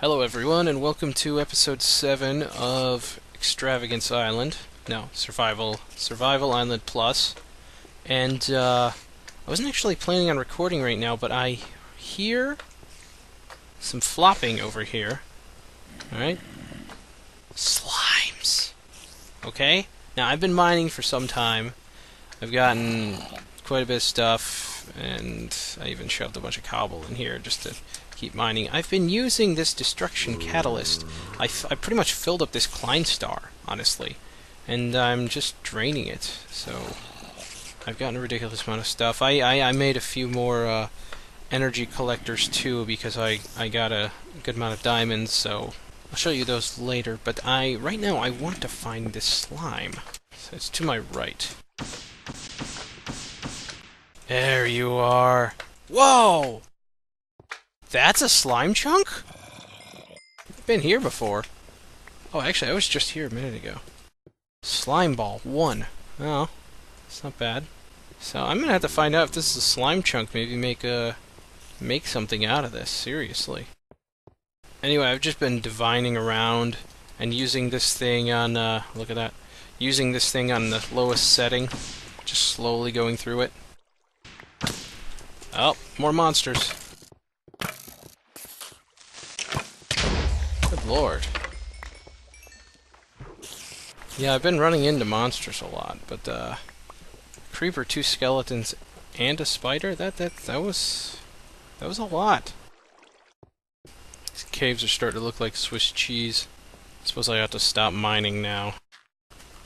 Hello everyone, and welcome to episode 7 of Extravagance Island. No, Survival Island Plus. And, I wasn't actually planning on recording right now, but I hear some flopping over here. Alright? Slimes! Okay? Now, I've been mining for some time. I've gotten quite a bit of stuff, and I even shoved a bunch of cobble in here just to keep mining. I've been using this destruction catalyst. I pretty much filled up this Klein star, honestly, and I'm just draining it. So I've gotten a ridiculous amount of stuff. I made a few more energy collectors too because I got a good amount of diamonds. So I'll show you those later. But right now I want to find this slime. So it's to my right. There you are. Whoa! That's a slime chunk? I've been here before. Oh, actually, I was just here a minute ago. Slime ball 1. Oh, it's not bad. So I'm gonna have to find out if this is a slime chunk. Maybe make something out of this. Seriously. Anyway, I've just been divining around and using this thing on. Look at that. Using this thing on the lowest setting. Just slowly going through it. Oh, more monsters. Good lord. Yeah, I've been running into monsters a lot, but creeper, 2 skeletons, and a spider? That was a lot. These caves are starting to look like Swiss cheese. I suppose I ought to stop mining now.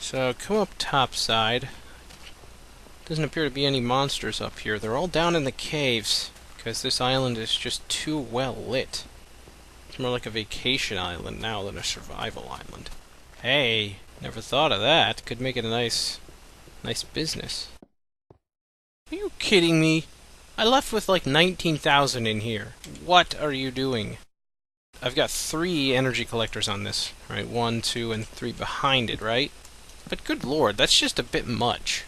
So come up topside. Doesn't appear to be any monsters up here. They're all down in the caves because this island is just too well lit. It's more like a vacation island now than a survival island. Hey, never thought of that. Could make it a nice business. Are you kidding me? I left with like 19,000 in here. What are you doing? I've got 3 energy collectors on this, right? 1, 2, and 3 behind it, right? But good lord, that's just a bit much.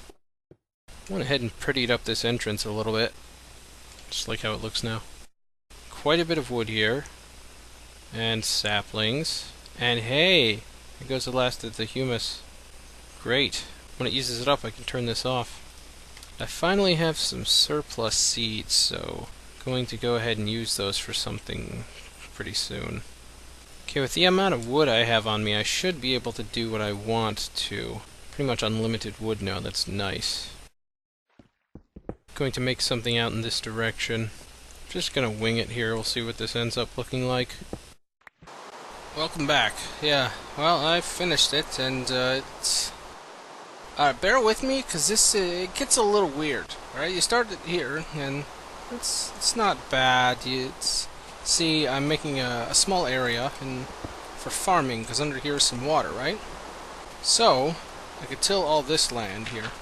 I went ahead and prettied up this entrance a little bit. Just like how it looks now. Quite a bit of wood here. And saplings. And hey! There goes the last of the humus. Great. When it uses it up, I can turn this off. I finally have some surplus seeds, so I'm going to go ahead and use those for something pretty soon. Okay, with the amount of wood I have on me, I should be able to do what I want to. Pretty much unlimited wood now, that's nice. Going to make something out in this direction. Just gonna wing it here, we'll see what this ends up looking like. Welcome back. Yeah, well, I finished it, and it's... bear with me, because this, it gets a little weird. Alright, you start it here, and it's not bad. See, I'm making a small area for farming, because under here is some water, right? So, I could till all this land here.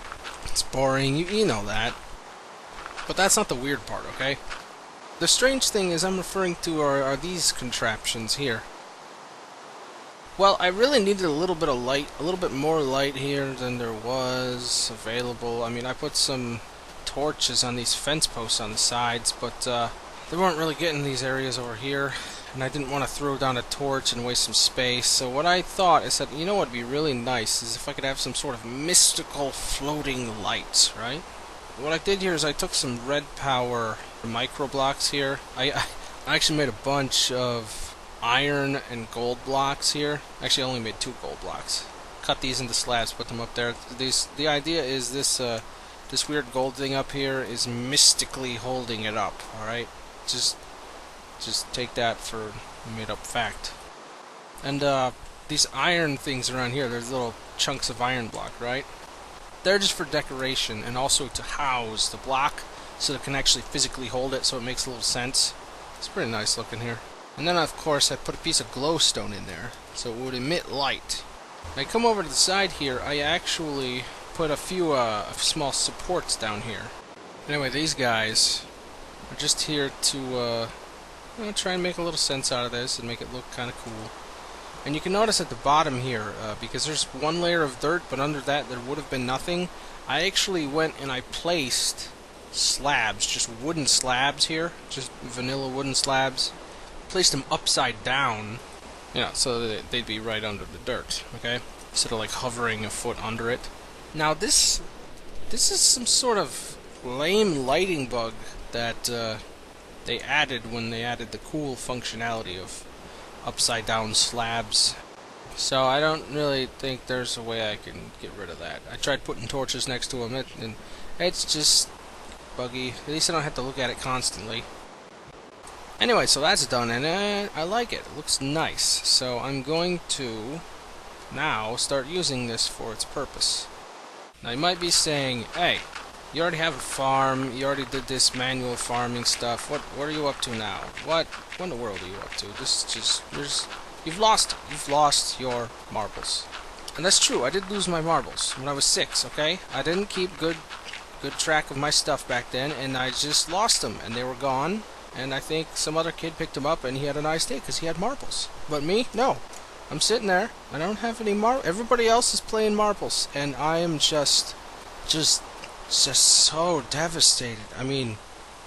It's boring, you know that. But that's not the weird part, okay? The strange thing is I'm referring to are these contraptions here. Well, I really needed a little bit of light, a little bit more light here than there was available. I mean, I put some torches on these fence posts on the sides, but they weren't really getting these areas over here, and I didn't want to throw down a torch and waste some space. So what I thought is that, you know what would be really nice is if I could have some sort of mystical floating lights, right? What I did here is I took some red power micro blocks here. I actually made a bunch of iron and gold blocks here. Actually, I only made 2 gold blocks. Cut these into slabs, put them up there. The idea is this this weird gold thing up here is mystically holding it up. All right, just take that for a made-up fact. And these iron things around here, there's little chunks of iron block, right? They're just for decoration and also to house the block so it can actually physically hold it, so it makes a little sense. It's pretty nice looking here. And then of course I put a piece of glowstone in there so it would emit light. When I come over to the side here, I actually put a few small supports down here. Anyway, these guys are just here to try and make a little sense out of this and make it look kind of cool. And you can notice at the bottom here, because there's 1 layer of dirt, but under that there would have been nothing, I actually went and I placed slabs, just wooden slabs here, just vanilla wooden slabs. placed them upside down, so that they'd be right under the dirt, okay? Instead of like hovering a foot under it. Now this is some sort of lame lighting bug that they added when they added the cool functionality of upside down slabs. So I don't really think there's a way I can get rid of that. I tried putting torches next to them, and it's just buggy. At least I don't have to look at it constantly. Anyway, so that's done, and I like it. It looks nice. So I'm going to now start using this for its purpose. Now you might be saying, hey, you already have a farm, you already did this manual farming stuff, what are you up to now? What in the world are you up to? You've lost your marbles. And that's true, I did lose my marbles when I was 6, okay? I didn't keep good track of my stuff back then, and I just lost them, and they were gone, and I think some other kid picked them up, and he had a nice day, because he had marbles. But me? No. I'm sitting there, I don't have any marbles. Everybody else is playing marbles, and I am just so devastated. I mean,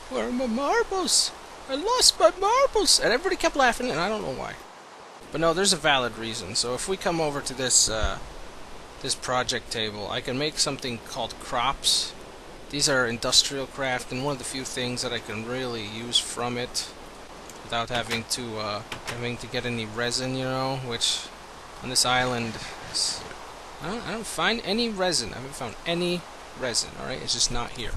where are my marbles? I lost my marbles! And everybody kept laughing, and I don't know why. But no, there's a valid reason. So if we come over to this this project table, I can make something called crops. These are IndustrialCraft, and one of the few things that I can really use from it without having to get any resin, which on this island is, I don't find any resin. I haven't found any resin, alright? It's just not here.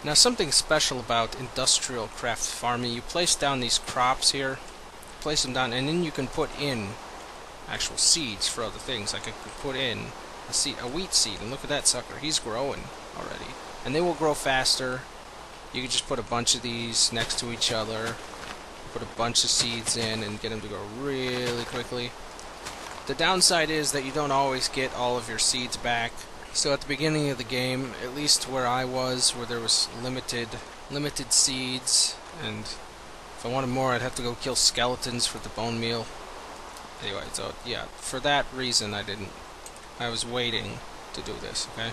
Now something special about IndustrialCraft farming, you place down these crops here, place them down, and then you can put in actual seeds for other things. Like I could put in a wheat seed, and look at that sucker, he's growing already. And they will grow faster. You can just put a bunch of these next to each other, put a bunch of seeds in, and get them to grow really quickly. The downside is that you don't always get all of your seeds back. So at the beginning of the game, at least where I was, where there was limited seeds, and if I wanted more, I'd have to go kill skeletons for the bone meal. Anyway, so yeah, for that reason I was waiting to do this, okay?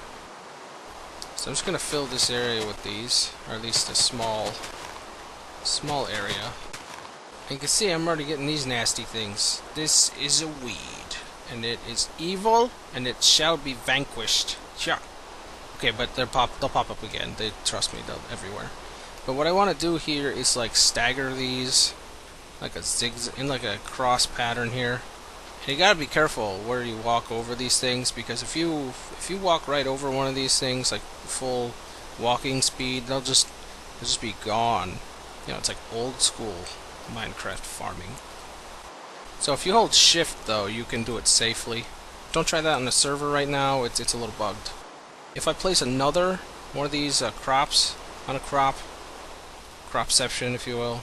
So I'm just gonna fill this area with these, or at least a small area. And you can see I'm already getting these nasty things. This is a weed, and it is evil, and it shall be vanquished. Sure. Okay, but they'll pop up again. Trust me, they're everywhere. But what I want to do here is like stagger these, like a zigzag, in like a cross pattern here. And you gotta be careful where you walk over these things, because if you walk right over one of these things, like full walking speed, they'll just be gone. It's like old school Minecraft farming. So if you hold shift though, you can do it safely. Don't try that on the server right now, it's a little bugged. If I place another one of these crops on a crop, Cropception if you will,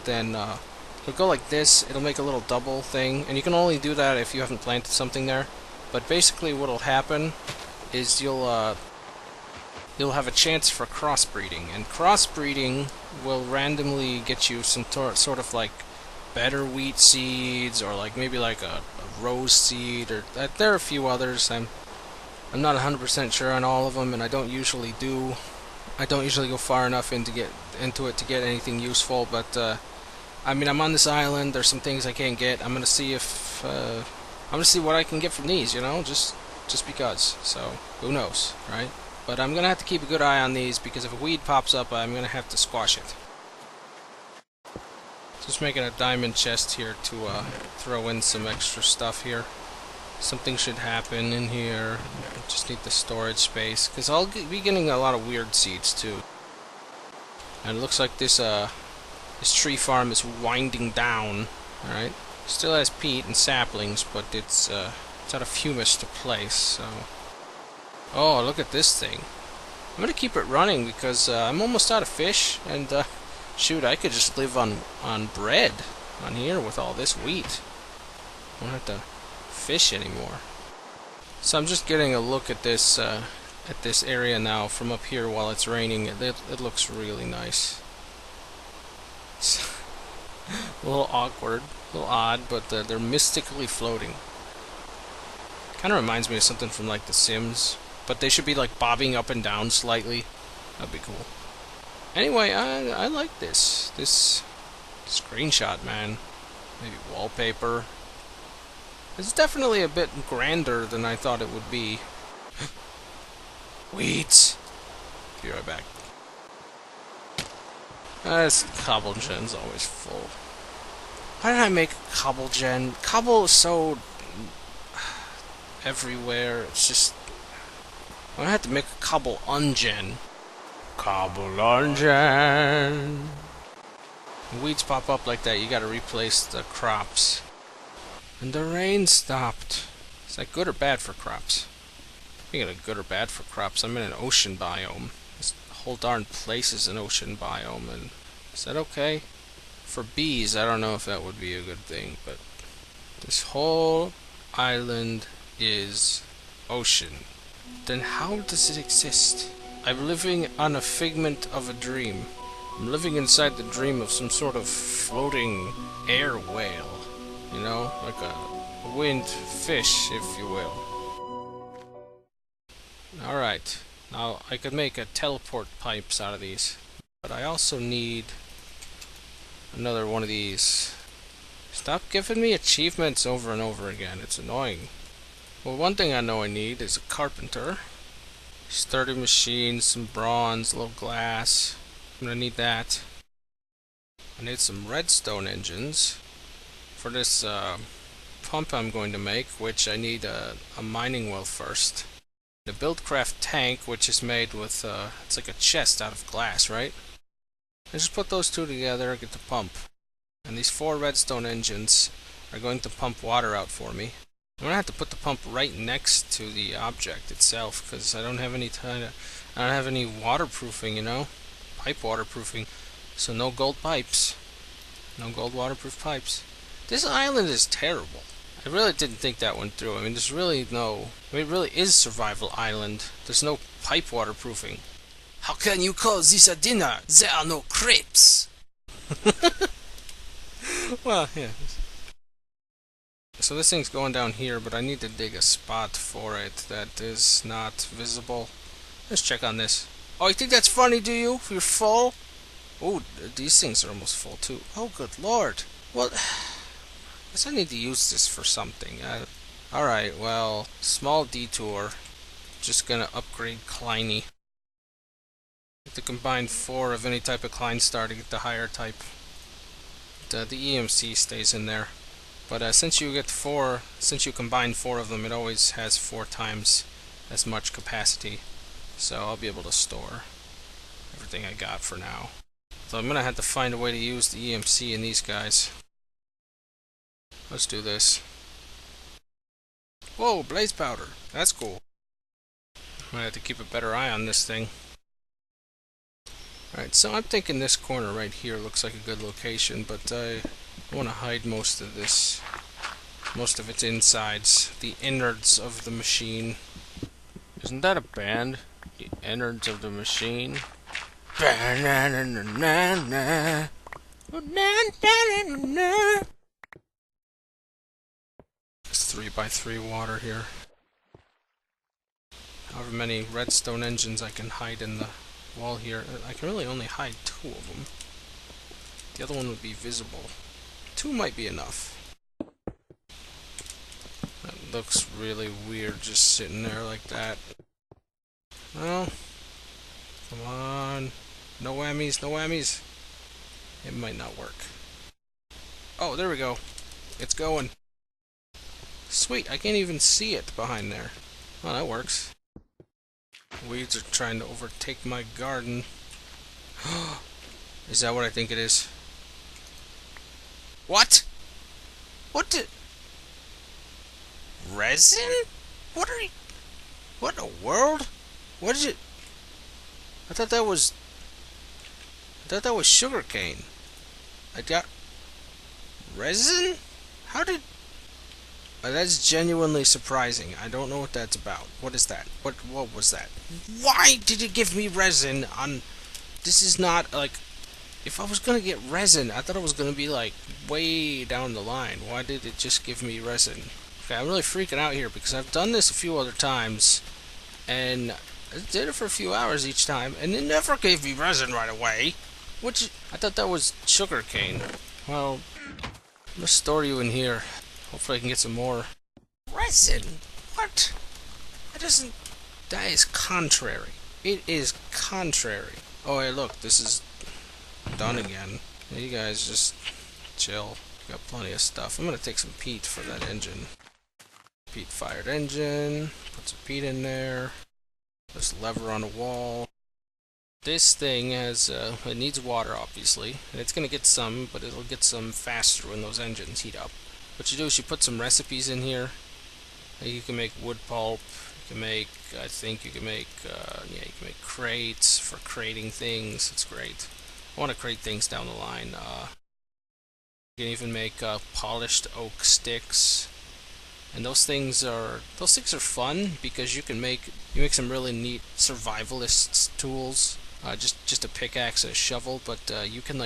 then it'll go like this, it'll make a little double thing, and you can only do that if you haven't planted something there. But basically what'll happen is you'll have a chance for crossbreeding, and crossbreeding will randomly get you some sort of like better wheat seeds, or like maybe like a rose seed, or there are a few others. I'm not 100% sure on all of them, and I don't usually go far enough into it to get anything useful. But I mean, I'm on this island. There's some things I can't get. I'm gonna see what I can get from these. Just because. So who knows, right? But I'm gonna have to keep a good eye on these, because if a weed pops up, I'm gonna have to squash it. Just making a diamond chest here to throw in some extra stuff here. Something should happen in here. Just need the storage space, because I'll be getting a lot of weird seeds too. And it looks like this tree farm is winding down. All right, still has peat and saplings, but it's out of humus to place. So, oh, look at this thing. I'm gonna keep it running because I'm almost out of fish, and shoot, I could just live on bread on here with all this wheat. I don't have to fish anymore. So I'm just getting a look at this area now from up here while it's raining. It looks really nice. It's a little awkward, a little odd, but they're mystically floating. Kind of reminds me of something from like The Sims, but they should be like bobbing up and down slightly. That'd be cool. Anyway, I like this. This Screenshot, man. Maybe wallpaper. It's definitely a bit grander than I thought it would be. Weeds! Be right back. This cobble gen's always full. Why did I make cobble gen? Cobble is so everywhere. It's just I had to make a cobble ungen. Cobble ungen. When weeds pop up like that, you gotta replace the crops. And the rain stopped. Is that good or bad for crops? Speaking of good or bad for crops, I'm in an ocean biome. This whole darn place is an ocean biome, and is that okay? For bees, I don't know if that would be a good thing, but this whole island is ocean. Then how does it exist? I'm living on a figment of a dream. I'm living inside the dream of some sort of floating air whale. You know, like a wind fish, if you will. Alright, now I could make a teleport pipes out of these, but I also need another one of these. Stop giving me achievements over and over again, it's annoying. Well, one thing I know I need is a carpenter. Sturdy machine, some bronze, a little glass. I'm gonna need that. I need some redstone engines for this pump I'm going to make, which I need a mining well first. The BuildCraft tank, which is made with, it's like a chest out of glass, right? I just put those two together and get the pump. And these 4 redstone engines are going to pump water out for me. I'm gonna have to put the pump right next to the object itself, because I don't have any waterproofing, you know? Pipe waterproofing. So no gold pipes. No gold waterproof pipes. This island is terrible. I really didn't think that one through. I mean, there's really no... I mean, it really is survival island. There's no pipe waterproofing. How can you call this a dinner? There are no crepes! Well, yeah. So this thing's going down here, but I need to dig a spot for it that is not visible. Let's check on this. Oh, you think that's funny, do you? You're full? Oh, these things are almost full, too. Oh, good lord. Well... I guess I need to use this for something. Alright, well, small detour. Just gonna upgrade Kleiny. Have to combine 4 of any type of Klein star to get the higher type. The EMC stays in there. But since you combine 4 of them, it always has 4 times as much capacity. So I'll be able to store everything I got for now. So I'm gonna have to find a way to use the EMC in these guys. Let's do this. Whoa, blaze powder. That's cool. I have to keep a better eye on this thing. Alright, so I'm thinking this corner right here looks like a good location, but I want to hide most of this. Most of its insides. The innards of the machine. Isn't that a band? The innards of the machine. 3x3 water here. However many redstone engines I can hide in the wall here. I can really only hide 2 of them. The other one would be visible. 2 might be enough. That looks really weird just sitting there like that. Well, come on. No whammies, no whammies. It might not work. Oh, there we go. It's going. Sweet, I can't even see it behind there. Oh, that works. Weeds are trying to overtake my garden. Is that what I think it is? What? What did... Resin? What are you... What in the world? What is it? I thought that was sugarcane. I got... Resin? How did... that's genuinely surprising. I don't know what that's about. What is that? What was that? Why did it give me resin on... This is not, like... If I was gonna get resin, I thought it was gonna be, like, way down the line. Why did it just give me resin? Okay, I'm really freaking out here because I've done this a few other times. And I did it for a few hours each time, and it never gave me resin right away. Which, I thought that was sugarcane. Well, I'm gonna store you in here. Hopefully I can get some more resin. What? That doesn't... That is contrary. It is contrary. Oh, hey, look, this is done again. Yeah, you guys just chill. Got plenty of stuff. I'm gonna take some peat for that engine. Peat-fired engine. Put some peat in there. This lever on the wall. This thing has, it needs water, obviously. And it's gonna get some, but it'll get some faster when those engines heat up. What you do is you put some recipes in here. You can make wood pulp. You can make, I think you can make, yeah, you can make crates for crating things. It's great. I want to crate things down the line. You can even make polished oak sticks, and those things are fun because you make some really neat survivalist tools. Just a pickaxe and a shovel, but you can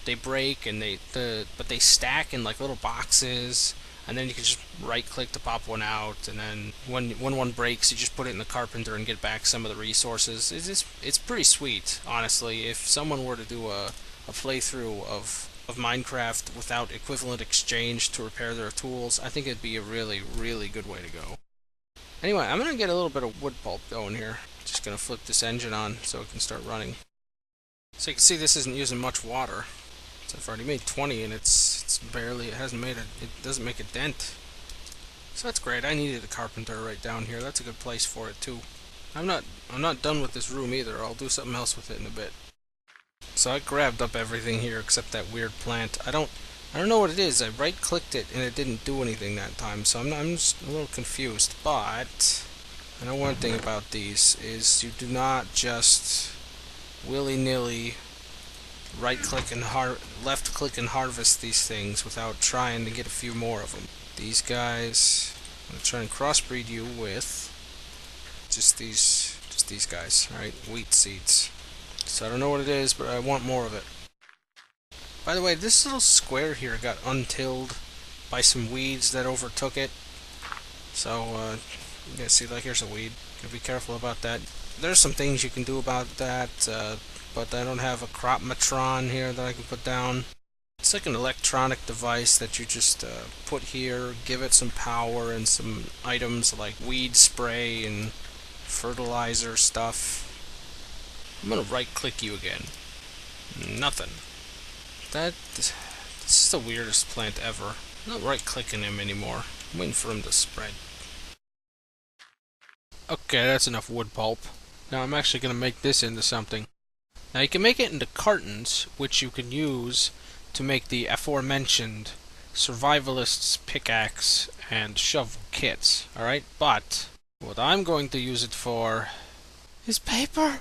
they break and but they stack in like little boxes. And then you can just right-click to pop one out, and then when one breaks, you just put it in the carpenter and get back some of the resources. It's pretty sweet, honestly. If someone were to do a playthrough of Minecraft without equivalent exchange to repair their tools, I think it'd be a really, really good way to go. Anyway, I'm gonna get a little bit of wood pulp going here. Just gonna flip this engine on so it can start running. So you can see this isn't using much water. So I've already made 20, and it doesn't make a dent. So that's great. I needed a carpenter right down here. That's a good place for it too. I'm not done with this room either. I'll do something else with it in a bit. So I grabbed up everything here except that weird plant. I don't know what it is. I right-clicked it and it didn't do anything that time. So I'm just a little confused. But I know one thing about these is you do not just willy-nilly right-click and left-click and harvest these things without trying to get a few more of them. These guys, I'm going to try and crossbreed you with just these guys, alright? Wheat seeds. So I don't know what it is, but I want more of it. By the way, this little square here got untilled by some weeds that overtook it. So, you guys see, like, here's a weed. Gotta be careful about that. There's some things you can do about that, but I don't have a Cropception here that I can put down. It's like an electronic device that you just put here, give it some power and some items like weed spray and fertilizer stuff. I'm gonna right-click you again. Nothing. This is the weirdest plant ever. I'm not right-clicking him anymore. I'm waiting for him to spread. Okay, that's enough wood pulp. Now I'm actually gonna make this into something. Now you can make it into cartons, which you can use to make the aforementioned survivalist's pickaxe and shovel kits, alright? But what I'm going to use it for is paper!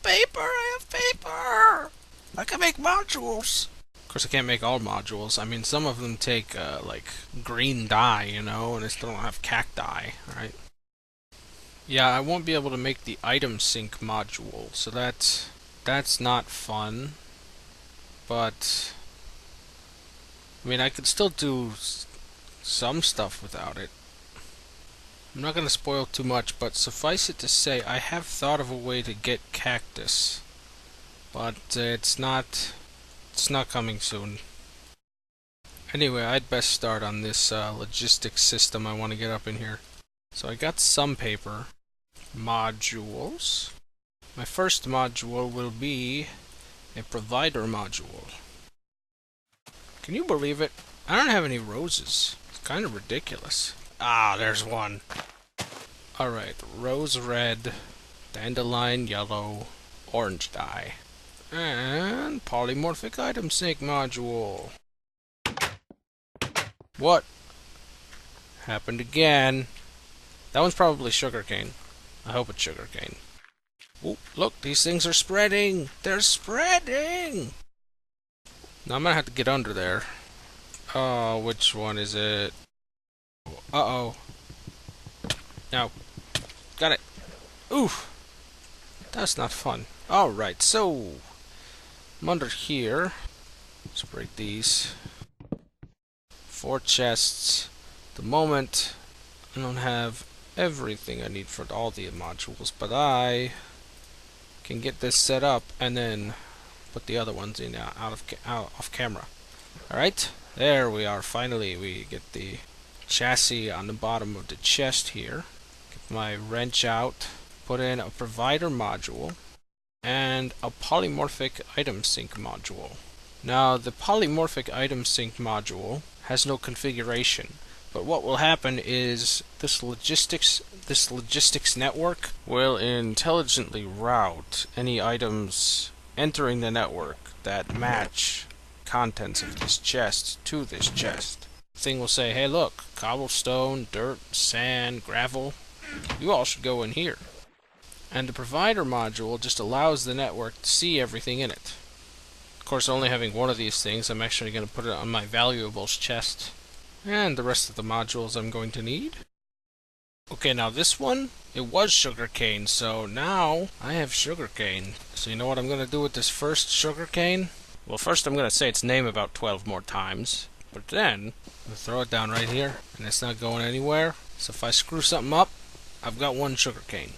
Paper! I have paper! I can make modules! Of course I can't make all modules. I mean, some of them take, like, green dye, you know, and they still don't have cacti, alright? Yeah, I won't be able to make the item sync module, so that's not fun. But I mean, I could still do some stuff without it. I'm not going to spoil too much, but suffice it to say, I have thought of a way to get cactus, but it's not coming soon. Anyway, I'd best start on this logistics system I want to get up in here. So I got some paper. Modules. My first module will be a provider module. Can you believe it? I don't have any roses. It's kind of ridiculous. Ah, there's one. Alright, rose red, dandelion yellow, orange dye. And polymorphic item sync module. What? Happened again. That one's probably sugarcane. I hope it's sugarcane. Oh, look, these things are spreading! They're spreading! Now I'm gonna have to get under there. Oh, which one is it? Uh-oh. Now, got it. Oof! That's not fun. Alright, so I'm under here. Let's break these. 4 chests. At the moment, I don't have everything I need for all the modules, but I can get this set up and then put the other ones in out off camera. Alright, there we are. Finally, we get the chassis on the bottom of the chest here. Get my wrench out, put in a provider module, and a polymorphic item sync module. Now, the polymorphic item sync module has no configuration, but what will happen is this logistics network will intelligently route any items entering the network that match contents of this chest to this chest. The thing will say, hey look, cobblestone, dirt, sand, gravel, you all should go in here. And the provider module just allows the network to see everything in it. Of course, only having one of these things, I'm actually going to put it on my valuables chest. And the rest of the modules I'm going to need. Okay, now this one, it was sugarcane, so now I have sugarcane. So you know what I'm going to do with this first sugarcane? Well, first I'm going to say its name about 12 more times. But then, I'm going to throw it down right here, and it's not going anywhere. So if I screw something up, I've got one sugarcane.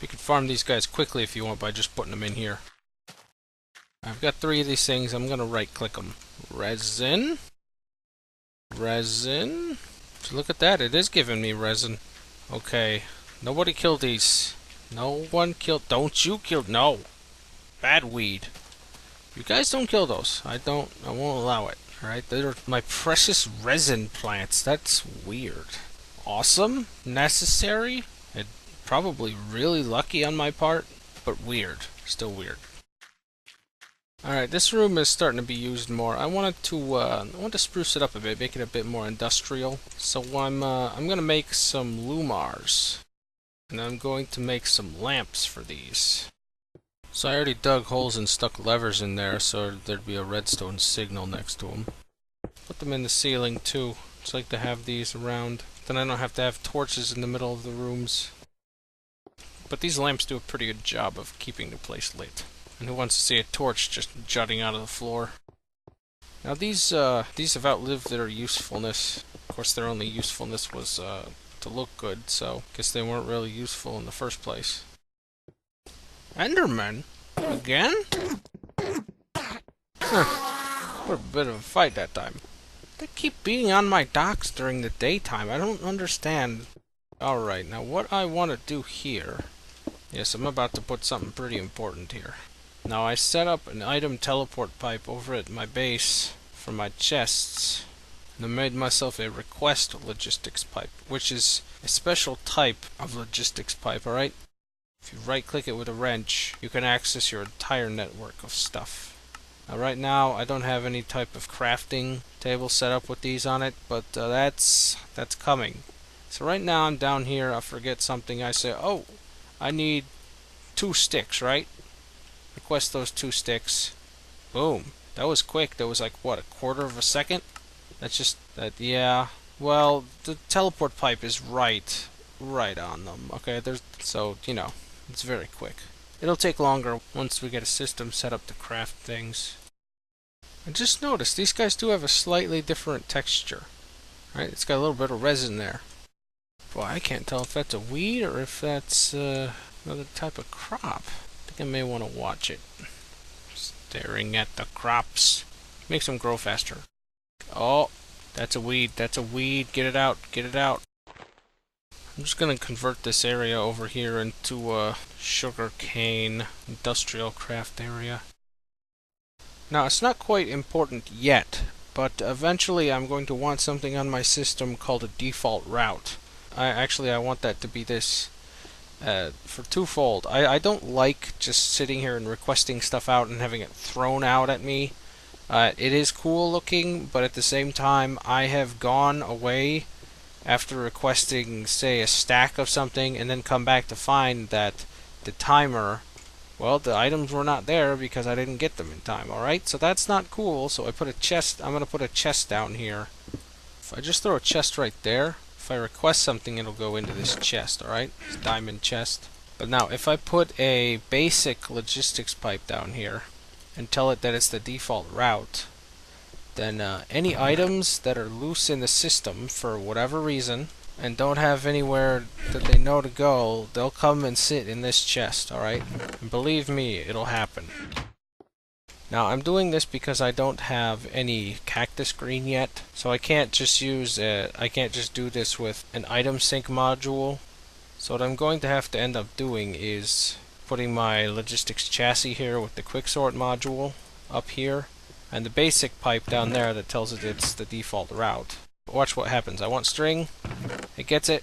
You can farm these guys quickly if you want by just putting them in here. I've got 3 of these things. I'm going to right-click them. Resin. Resin. So look at that. It is giving me resin. Okay. Nobody killed these. No one killed. Don't you kill. No. Bad weed. You guys don't kill those. I won't allow it. Alright. They're my precious resin plants. That's weird. Awesome. Necessary. Probably really lucky on my part. But weird. Still weird. Alright, this room is starting to be used more. I want to spruce it up a bit, make it a bit more industrial. So I'm gonna make some lumars, and I'm going to make some lamps for these. So I already dug holes and stuck levers in there, so there'd be a redstone signal next to them. Put them in the ceiling too. Just like to have these around. Then I don't have to have torches in the middle of the rooms. But these lamps do a pretty good job of keeping the place lit. And who wants to see a torch just jutting out of the floor? Now these have outlived their usefulness. Of course, their only usefulness was to look good, so I guess they weren't really useful in the first place. Enderman? Again? Huh. What a bit of a fight that time. They keep being on my docks during the daytime. I don't understand. Alright, now what I want to do here... Yes, I'm about to put something pretty important here. Now I set up an item teleport pipe over at my base for my chests, and I made myself a request logistics pipe, which is a special type of logistics pipe, alright? If you right click it with a wrench, you can access your entire network of stuff. Now right now I don't have any type of crafting table set up with these on it, but that's coming. So right now I'm down here, I forget something, I say, oh, I need 2 sticks, right? Request those 2 sticks. Boom. That was quick. That was like, what, a quarter of a second? That's just, yeah. Well, the teleport pipe is right on them. Okay, so, you know, it's very quick. It'll take longer once we get a system set up to craft things. I just noticed, these guys do have a slightly different texture. Right? It's got a little bit of resin there. Boy, I can't tell if that's a weed or if that's another type of crop. I think I may want to watch it. Staring at the crops. Makes them grow faster. Oh, that's a weed. That's a weed. Get it out. Get it out. I'm just going to convert this area over here into a sugarcane IndustrialCraft area. Now, it's not quite important yet, but eventually I'm going to want something on my system called a default route. I want that to be this for twofold. I don't like just sitting here and requesting stuff out and having it thrown out at me. It is cool looking, but at the same time, I have gone away after requesting, say, a stack of something, and then come back to find that the timer, well, the items were not there because I didn't get them in time, alright? So that's not cool, so I put a chest, I'm going to put a chest down here. If I just throw a chest right there, if I request something, it'll go into this chest, alright? This diamond chest. But now, if I put a basic logistics pipe down here, and tell it that it's the default route, then any items that are loose in the system for whatever reason, and don't have anywhere that they know to go, they'll come and sit in this chest, alright? And believe me, it'll happen. Now I'm doing this because I don't have any cactus green yet, so I can't just do this with an item sync module. So what I'm going to have to end up doing is putting my logistics chassis here with the quicksort module up here, and the basic pipe down there that tells it it's the default route. Watch what happens. I want string, it gets it,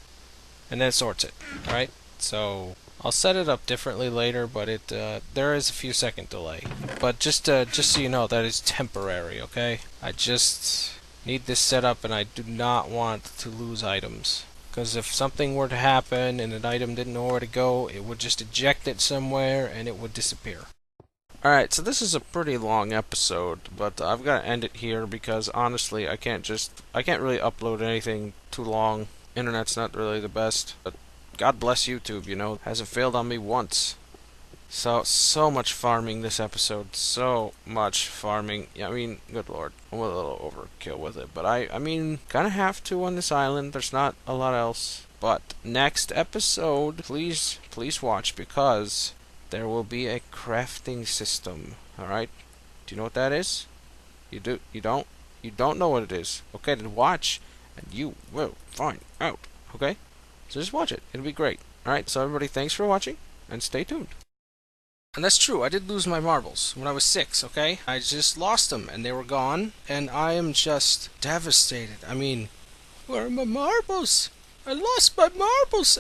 and then it sorts it. Alright? So I'll set it up differently later, but there is a few second delay. But just so you know, that is temporary, okay? I just need this set up, and I do not want to lose items. Because if something were to happen and an item didn't know where to go, it would just eject it somewhere and it would disappear. Alright, so this is a pretty long episode, but I've got to end it here because honestly I can't really upload anything too long. Internet's not really the best, but God bless YouTube, you know, hasn't failed on me once. So much farming this episode, so much farming. Yeah, I mean, good lord, I'm a little overkill with it, but I mean, kinda have to on this island. There's not a lot else. But next episode, please watch, because there will be a crafting system. All right? Do you know what that is? You do? You don't? You don't know what it is? Okay, then watch, and you will find out. Okay? So just watch it. It'll be great. All right. So everybody, thanks for watching, and stay tuned. And that's true, I did lose my marbles when I was 6, okay? I just lost them, and they were gone, and I am just devastated. I mean, where are my marbles? I lost my marbles!